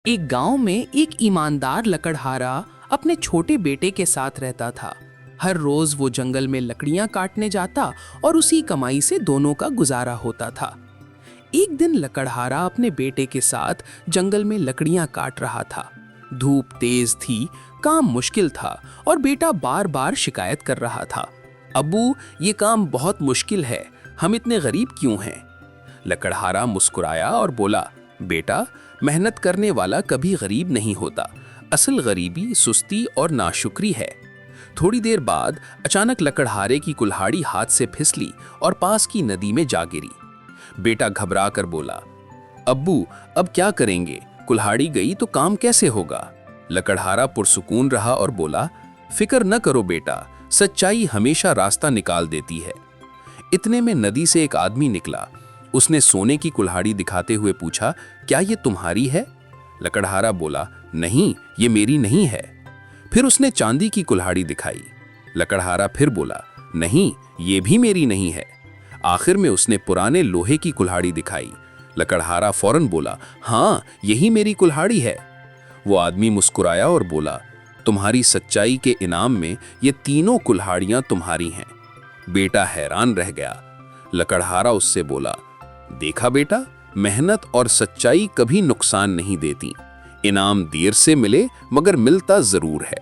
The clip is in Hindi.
एक गांव में एक ईमानदार लकड़हारा अपने छोटे बेटे के साथ रहता था। हर रोज वो जंगल में लकड़ियां काटने जाता और उसी कमाई से दोनों का गुजारा होता था। एक दिन लकड़हारा अपने बेटे के साथ जंगल में लकड़ियां काट रहा था। धूप तेज थी, काम मुश्किल था और बेटा बार बार शिकायत कर रहा था, अब्बू ये काम बहुत मुश्किल है, हम इतने गरीब क्यों हैं? लकड़हारा मुस्कुराया और बोला, बेटा मेहनत करने वाला कभी गरीब नहीं होता, असल गरीबी सुस्ती और नाशुक्री है। थोड़ी देर बाद अचानक लकड़हारे की कुल्हाड़ी हाथ से फिसली और पास की नदी में जा गिरी। बेटा घबरा कर बोला, अब्बू अब क्या करेंगे, कुल्हाड़ी गई तो काम कैसे होगा? लकड़हारा पुरसुकून रहा और बोला, फिक्र न करो बेटा, सच्चाई हमेशा रास्ता निकाल देती है। इतने में नदी से एक आदमी निकला। उसने सोने की कुल्हाड़ी दिखाते हुए पूछा, क्या ये तुम्हारी है? लकड़हारा बोला, नहीं ये मेरी नहीं है। फिर उसने चांदी की कुल्हाड़ी दिखाई। लकड़हारा फिर बोला, नहीं ये भी मेरी नहीं है। आखिर में उसने पुराने लोहे की कुल्हाड़ी दिखाई। लकड़हारा फौरन बोला, हाँ यही मेरी कुल्हाड़ी है। वो आदमी मुस्कुराया और बोला, तुम्हारी सच्चाई के इनाम में ये तीनों कुल्हाड़ियां तुम्हारी हैं। बेटा हैरान रह गया। लकड़हारा उससे बोला, देखा बेटा, मेहनत और सच्चाई कभी नुकसान नहीं देती। इनाम देर से मिले मगर मिलता जरूर है।